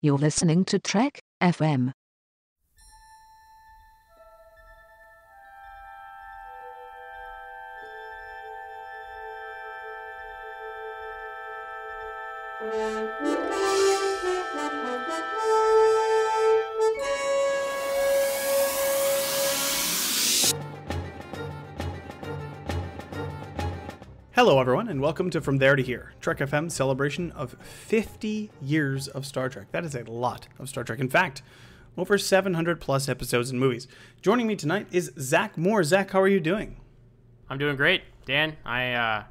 You're listening to Trek FM. Hello everyone, and welcome to From There to Here, Trek FM's celebration of 50 years of Star Trek. That is a lot of Star Trek. In fact, over 700 plus episodes and movies. Joining me tonight is Zach Moore. Zach, how are you doing? I'm doing great, Dan. I'm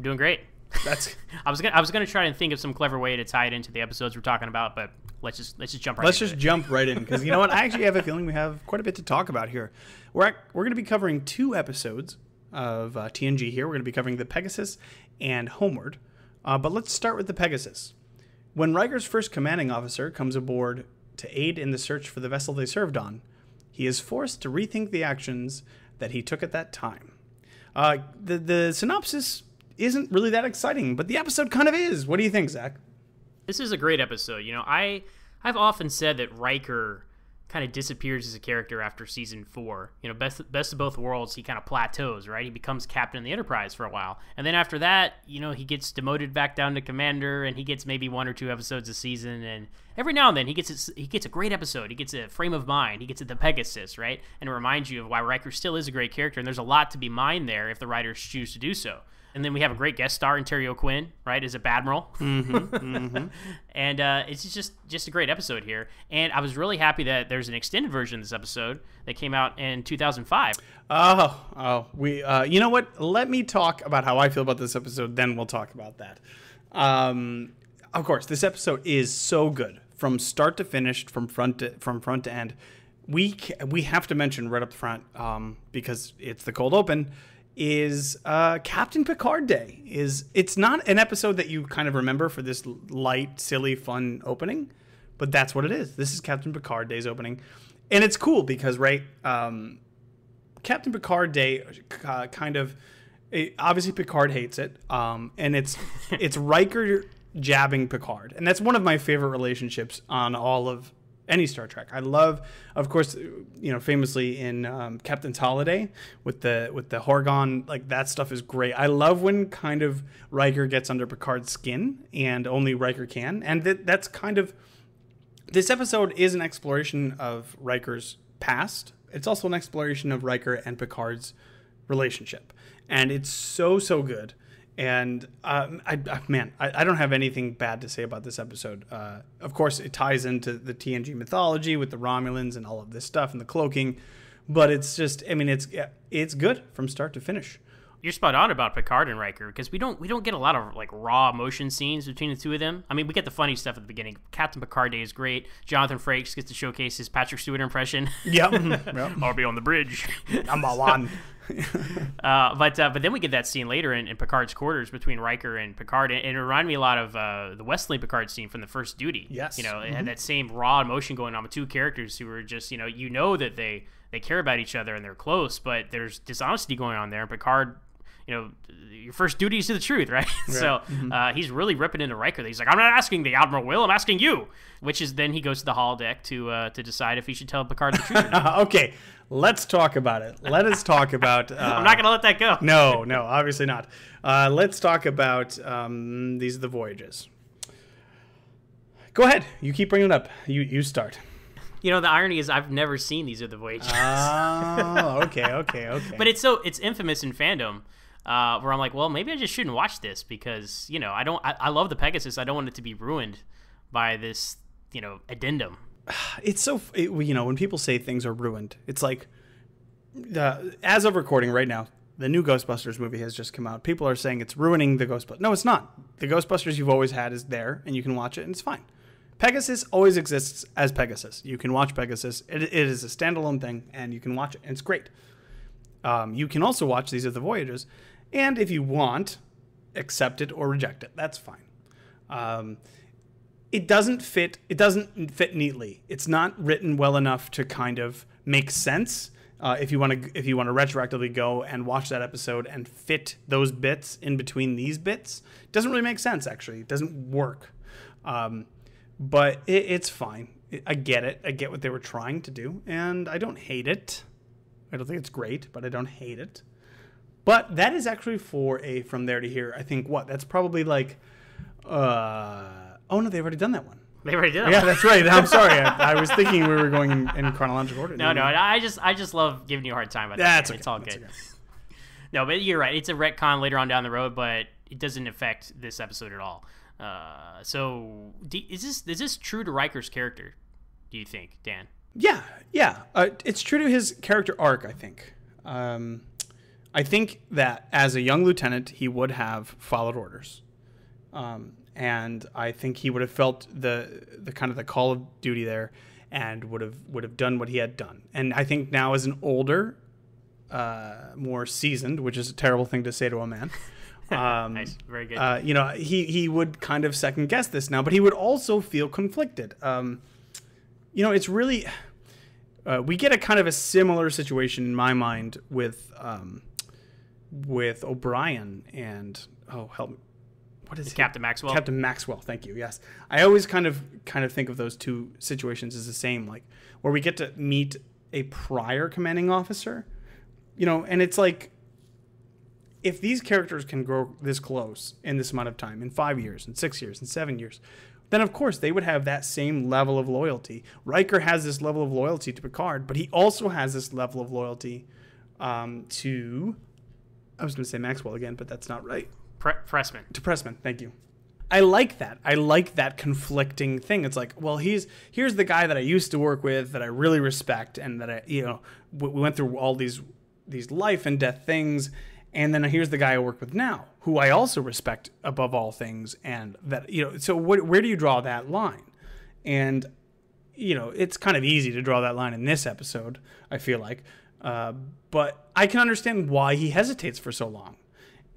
doing great. That's I was gonna try and think of some clever way to tie it into the episodes we're talking about, but let's just jump right. Jump right in, because you know what? I actually have a feeling we have quite a bit to talk about here. We're going to be covering two episodes of TNG here. We're going to be covering the Pegasus and Homeward. But let's start with the Pegasus. When Riker's first commanding officer comes aboard to aid in the search for the vessel they served on, he is forced to rethink the actions that he took at that time. The synopsis isn't really that exciting, but the episode kind of is. What do you think, Zach? This is a great episode. You know, I've often said that Riker kind of disappears as a character after season 4. You know, best of both worlds, he kind of plateaus, right? He becomes captain of the Enterprise for a while. And then after that, you know, he gets demoted back down to commander, and he gets maybe 1 or 2 episodes a season. And every now and then he gets a great episode. He gets a frame of mind. He gets the Pegasus, right? And it reminds you of why Riker still is a great character. And there's a lot to be mined there if the writers choose to do so. And then we have a great guest star in Terry O'Quinn, right, as a Badmiral. And it's just a great episode here. And I was really happy that there's an extended version of this episode that came out in 2005. You know what? Let me talk about how I feel about this episode, then we'll talk about that. Of course, this episode is so good from start to finish, from front to end. We have to mention right up front, because it's the cold open, is Captain Picard Day. It's not an episode that you kind of remember for this light, silly, fun opening, but that's what it is. This is Captain Picard Day's opening, and it's cool because Captain Picard Day obviously Picard hates it, and it's Riker jabbing Picard, and that's one of my favorite relationships on all of any Star Trek. I love, of course, you know, famously in Captain's Holiday with the Horgon, like that stuff is great. I love when kind of Riker gets under Picard's skin, and only Riker can. And that's kind of, this episode is an exploration of Riker's past. It's also an exploration of Riker and Picard's relationship, and it's so good. And I don't have anything bad to say about this episode. Of course, it ties into the TNG mythology with the Romulans and all of this stuff and the cloaking, but it's just, I mean, it's good from start to finish. You're spot on about Picard and Riker, because we don't get a lot of like raw emotion scenes between the two of them. I mean, we get the funny stuff at the beginning. Captain Picard Day is great. Jonathan Frakes gets to showcase his Patrick Stewart impression. Yep. I'll be on the bridge. Number one. But then we get that scene later in Picard's quarters between Riker and Picard, and it reminded me a lot of the Wesley Picard scene from the first Duty. Yes. You know, it had that same raw emotion going on with two characters who were just, you know that they care about each other and they're close, but there's dishonesty going on there. And Picard, you know, your first duty is to the truth, right? So he's really ripping into Riker. He's like, I'm not asking the Admiral Will, I'm asking you. Which is then he goes to the holodeck to decide if he should tell Picard the truth or not. Okay, let's talk about it. Let us talk about... I'm not going to let that go. No, obviously not. Let's talk about these are the voyages. Go ahead. You keep bringing it up. You start. You know, the irony is I've never seen These Are the Voyages. Oh, okay. But it's infamous in fandom. Where I'm like, well, maybe I just shouldn't watch this because, you know, I love the Pegasus. I don't want it to be ruined by this, you know, addendum. It's you know, when people say things are ruined, it's like, as of recording right now, the new Ghostbusters movie has just come out. People are saying it's ruining the Ghostbusters. No, it's not. The Ghostbusters you've always had is there, and you can watch it, and it's fine. Pegasus always exists as Pegasus. You can watch Pegasus. It is a standalone thing, and you can watch it, and it's great. You can also watch These Are the Voyages, and if you want, accept it or reject it. That's fine. It doesn't fit neatly. It's not written well enough to kind of make sense. If you want to retroactively go and watch that episode and fit those bits in between these bits, it doesn't really make sense. Actually, it doesn't work. but it's fine. I get it. I get what they were trying to do, and I don't hate it. I don't think it's great, but I don't hate it. But that is actually for a From There to Here. I think that's probably like, oh no, they've already done that one. They already did that. Yeah, that's right. I'm sorry. I was thinking we were going in chronological order. No, I just love giving you a hard time about that. That's okay. It's all good. Okay. No, but you're right. It's a retcon later on down the road, but it doesn't affect this episode at all. So is this true to Riker's character, do you think, Dan? Yeah. It's true to his character arc, I think. I think that as a young lieutenant, he would have followed orders. And I think he would have felt the kind of the call of duty there and would have done what he had done. And I think now as an older, more seasoned, which is a terrible thing to say to a man. Nice. Very good. He would kind of second guess this now, but he would also feel conflicted. It's really, we get a kind of a similar situation in my mind with O'Brien and, help me. What is Captain Maxwell? Captain Maxwell, thank you. Yes. I always kind of think of those two situations as the same, like where we get to meet a prior commanding officer, and it's like, if these characters can grow this close in this amount of time, in 5 years, in 6 years, in 7 years, then of course they would have that same level of loyalty. Riker has this level of loyalty to Picard, but he also has this level of loyalty to, I was going to say Maxwell again, but that's not right. Pressman. To Pressman, thank you. I like that. I like that conflicting thing. It's like, well, here's the guy that I used to work with, that I really respect, and that we went through all these life and death things, and then here's the guy I work with now, who I also respect above all things, and that So where do you draw that line? And it's kind of easy to draw that line in this episode, I feel like, but I can understand why he hesitates for so long.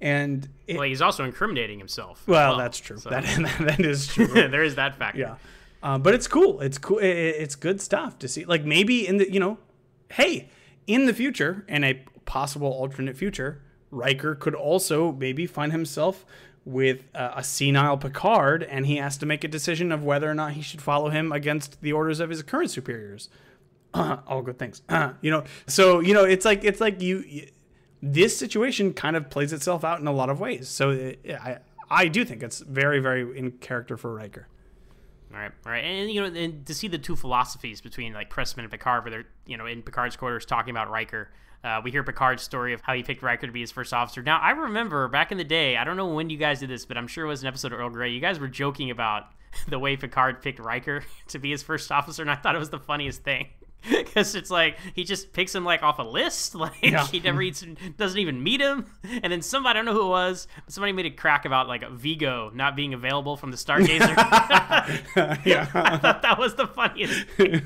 And he's also incriminating himself. Well, that's true. So. That is true. There is that factor. Yeah, but it's cool. It's cool. It's good stuff to see. Like maybe in the hey, in the future, in a possible alternate future, Riker could also maybe find himself with a senile Picard, and he has to make a decision of whether or not he should follow him against the orders of his current superiors. All good things. So it's like you. This situation kind of plays itself out in a lot of ways. So I do think it's very, very in character for Riker. All right. And, and to see the two philosophies between like Pressman and Picard, where they're, in Picard's quarters talking about Riker. We hear Picard's story of how he picked Riker to be his first officer. Now, I remember back in the day, I don't know when you guys did this, but I'm sure it was an episode of Earl Grey. You guys were joking about the way Picard picked Riker to be his first officer, and I thought it was the funniest thing. Because it's like he just picks him like off a list, like he never doesn't even meet him, and then somebody, I don't know who it was, but somebody made a crack about like Vigo not being available from the Stargazer. I thought that was the funniest thing.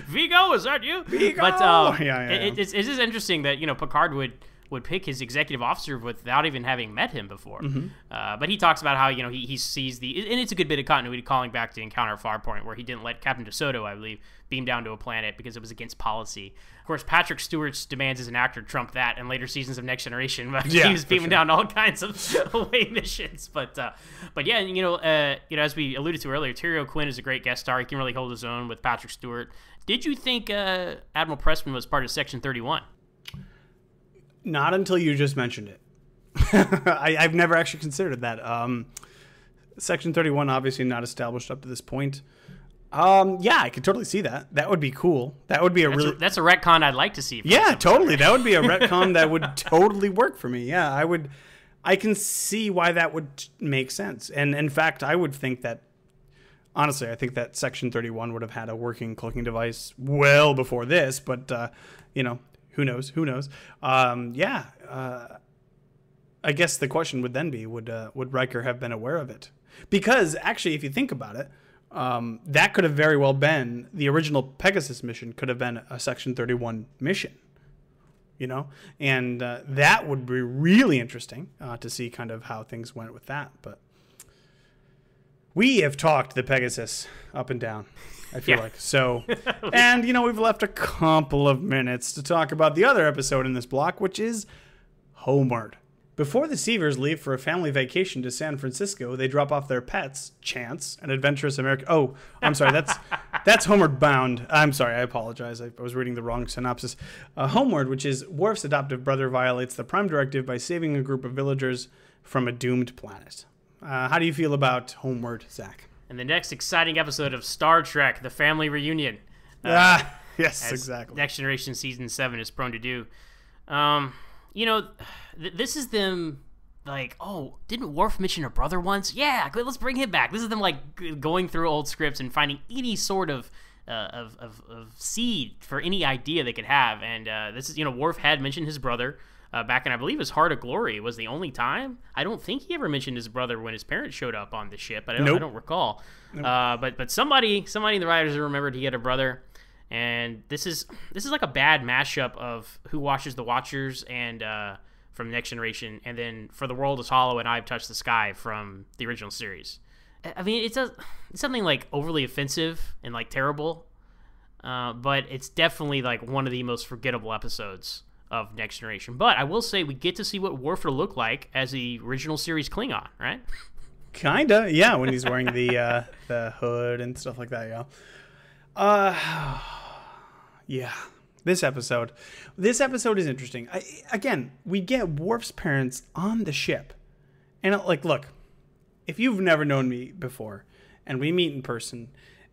Vigo, is that you? Vigo! But it's just interesting that Picard would pick his executive officer without even having met him before. Mm-hmm. But he talks about how he sees and it's a good bit of continuity calling back to Encounter at Farpoint, where he didn't let Captain DeSoto, I believe, beam down to a planet because it was against policy. Of course, Patrick Stewart's demands as an actor trumped that in later seasons of Next Generation. But he was beaming down all kinds of away missions. But yeah, as we alluded to earlier, Terry O'Quinn is a great guest star. He can really hold his own with Patrick Stewart. Did you think Admiral Pressman was part of Section 31? Not until you just mentioned it. I've never actually considered that. Section 31 obviously not established up to this point. Yeah, I could totally see that. That would be cool. That would be that's a retcon I'd like to see. Yeah, totally. That would be a retcon that would totally work for me. Yeah, I can see why that would make sense. And in fact, I would think that, honestly, I think that Section 31 would have had a working cloaking device well before this, but, who knows? I guess the question would then be, would Riker have been aware of it? Because actually, if you think about it, that could have very well been the original Pegasus mission. Could have been a Section 31 mission, and that would be really interesting to see kind of how things went with that. But we have talked the Pegasus up and down, I feel like. So, and, we've left a couple of minutes to talk about the other episode in this block, which is Homeward. Before the Seavers leave for a family vacation to San Francisco, they drop off their pets, Chance, an adventurous American... Oh, I'm sorry, that's Homeward Bound. I'm sorry, I apologize. I was reading the wrong synopsis. Homeward, which is Worf's adoptive brother, violates the Prime Directive by saving a group of villagers from a doomed planet. How do you feel about Homeward, Zach? And the next exciting episode of Star Trek, The Family Reunion. Yes, exactly. Next Generation Season 7 is prone to do. This is them, like, oh, didn't Worf mention a brother once? Yeah, good, let's bring him back. This is them, like, going through old scripts and finding any sort of seed for any idea they could have. And this is, Worf had mentioned his brother back in, I believe, his Heart of Glory was the only time. I don't think he ever mentioned his brother when his parents showed up on the ship. I don't recall. Nope. But somebody in the writers remembered he had a brother. And this is like a bad mashup of Who Watches the Watchers and from Next Generation, and then For the World is Hollow and I've Touched the Sky from the original series. I mean, it's something like overly offensive and like terrible, but it's definitely like one of the most forgettable episodes of Next Generation. But I will say we get to see what Worf would look like as the original series Klingon, right? Kinda, yeah. When he's wearing the hood and stuff like that, yeah. Yeah, this episode is interesting. Again, we get Worf's parents on the ship, and look, if you've never known me before, and we meet in person,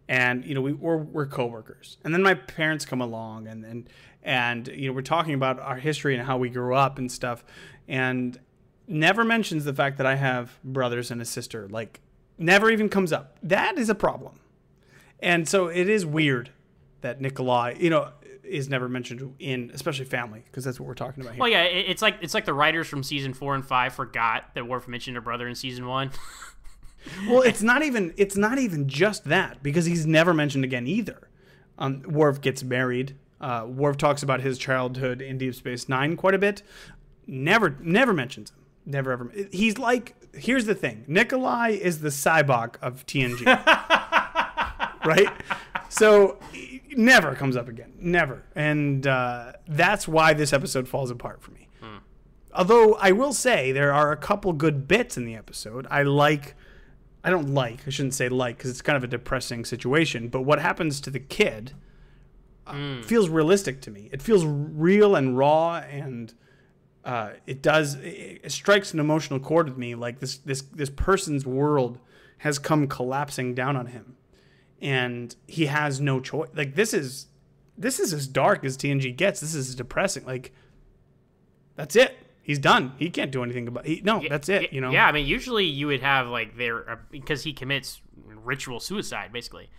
and we're coworkers, and then my parents come along, and we're talking about our history and how we grew up and stuff, and never mentions the fact that I have brothers and a sister. Like, never even comes up. That is a problem, and so it is weird that Nikolai, is never mentioned in, especially family, because that's what we're talking about here. Well, yeah, it's like the writers from season 4 and 5 forgot that Worf mentioned a brother in season 1. Well, it's not even just that, because he's never mentioned again either. Worf gets married. Worf talks about his childhood in Deep Space Nine quite a bit. Never mentions him. Never ever. He's like, here's the thing: Nikolai is the Cybok of TNG, right? So never comes up again. Never. And that's why this episode falls apart for me. Although I will say there are a couple good bits in the episode. I shouldn't say because it's kind of a depressing situation. But what happens to the kid feels realistic to me. It feels real and raw, and it strikes an emotional chord with me. Like this person's world has come collapsing down on him. And he has no choice. Like, this is as dark as TNG gets. This is depressing. Like, that's it. He's done. He can't do anything about it. That's it, Yeah, I mean, usually you would have, like, because he commits ritual suicide, basically.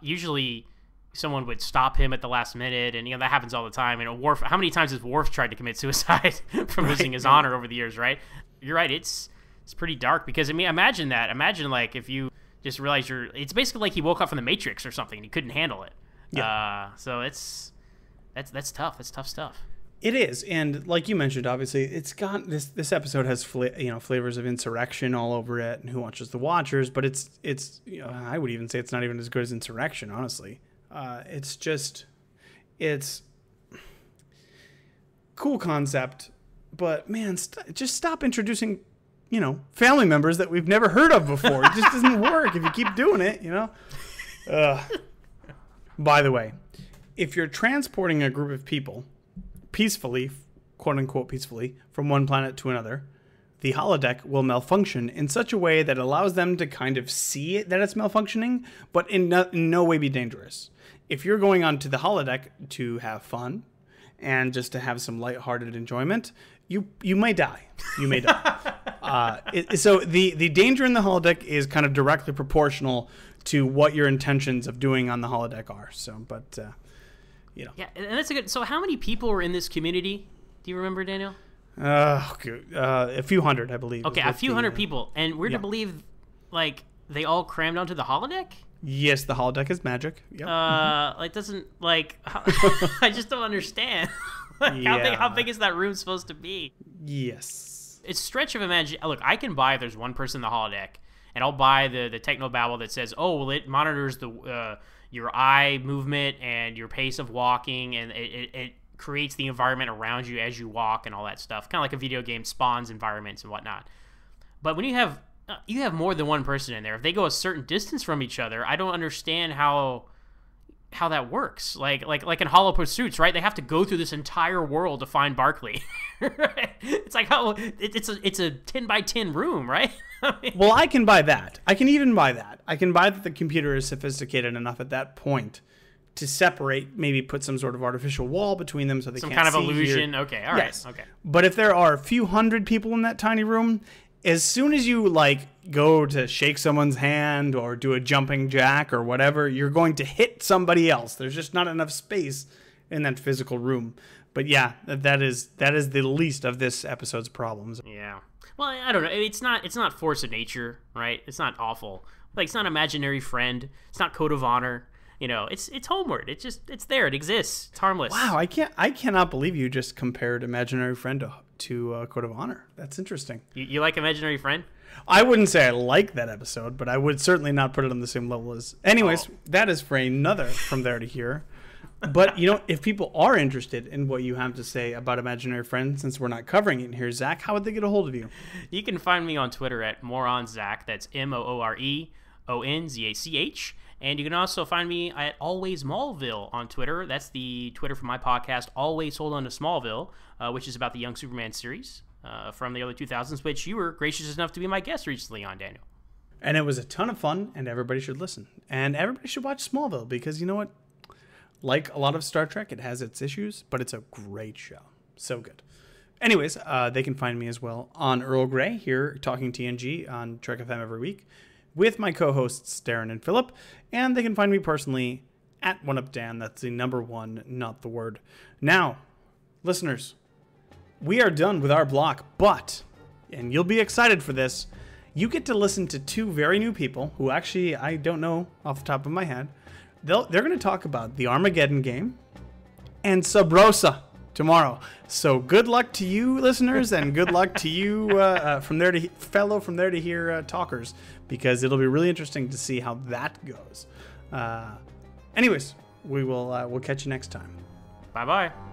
Usually someone would stop him at the last minute, and, that happens all the time. Worf, how many times has Worf tried to commit suicide from losing his honor over the years, right? You're right. It's pretty dark because, I mean, imagine that. Imagine, like, if you just realize it's basically like he woke up from the Matrix or something and he couldn't handle it. Yeah. So that's tough. That's tough stuff. It is. And like you mentioned, obviously it's got this episode has flavors of Insurrection all over it and Who Watches the Watchers, but it's I would even say it's not even as good as Insurrection, honestly. It's cool concept, but man, just stop introducing family members that we've never heard of before. It just doesn't work if you keep doing it, By the way, if you're transporting a group of people peacefully, quote unquote peacefully, from one planet to another, the holodeck will malfunction in such a way that allows them to kind of see it, that it's malfunctioning, but in no way be dangerous. If you're going onto the holodeck to have fun and just to have some lighthearted enjoyment, you may die. You may die. So the danger in the holodeck is kind of directly proportional to what your intentions of doing on the holodeck are. So, but Yeah, and that's a good. So, how many people were in this community? Do you remember, Daniel? A few hundred, I believe. Okay, a few hundred people, and we're to believe, like, they all crammed onto the holodeck. Yes, the holodeck is magic. Yep. Like, doesn't I just don't understand. How big is that room supposed to be? Yes. It's a stretch of imagination. Look, I can buy if there's one person in the holodeck, and I'll buy the technobabble that says, oh, well, it monitors your eye movement and your pace of walking, and it creates the environment around you as you walk and all that stuff. Kind of like a video game spawns environments and whatnot. But when you have more than one person in there, if they go a certain distance from each other, I don't understand how that works. Like in Hollow Pursuits, right? They have to go through this entire world to find Barkley. Right? It's like it's a 10 by 10 room, right? Well, I can buy that. I can even buy that. I can buy that the computer is sophisticated enough at that point to separate, maybe put some sort of artificial wall between them so they can't see. Some kind of illusion. Here. Okay, all right. Yes. Okay. But if there are a few hundred people in that tiny room, as soon as you go to shake someone's hand or do a jumping jack or whatever, you're going to hit somebody else. There's just not enough space in that physical room. But yeah, that is the least of this episode's problems. Yeah. Well, I don't know. It's not force of nature, right? It's not awful. Like, it's not imaginary friend. It's not code of honor. It's Homeward. It's there. It exists. It's harmless. Wow, I cannot believe you just compared imaginary friend to Code of Honor. That's interesting. You like Imaginary Friend? I wouldn't say I like that episode, but I would certainly not put it on the same level as... Anyways, That is for another From There to Here. But, if people are interested in what you have to say about Imaginary Friend, since we're not covering it in here, Zach, how would they get a hold of you? You can find me on Twitter at MooreOnZach. That's MooreOnZach. And you can also find me at Always Smallville on Twitter. That's the Twitter for my podcast, Always Hold On to Smallville, which is about the Young Superman series from the early 2000s, which you were gracious enough to be my guest recently on, Daniel. And it was a ton of fun, and everybody should listen. And everybody should watch Smallville, because you know what? Like a lot of Star Trek, it has its issues, but it's a great show. So good. Anyways, they can find me as well on Earl Grey here, talking TNG on Trek FM every week, with my co-hosts Darren and Philip, and they can find me personally at OneUpDan. That's the number one, not the word. Now, listeners, we are done with our block, but, and you'll be excited for this, you get to listen to two very new people who actually I don't know off the top of my head. They're going to talk about the Armageddon game and Sub Rosa tomorrow. So good luck to you, listeners, and good luck to you From There to Here talkers, because it'll be really interesting to see how that goes. Anyways, we'll catch you next time. Bye-bye.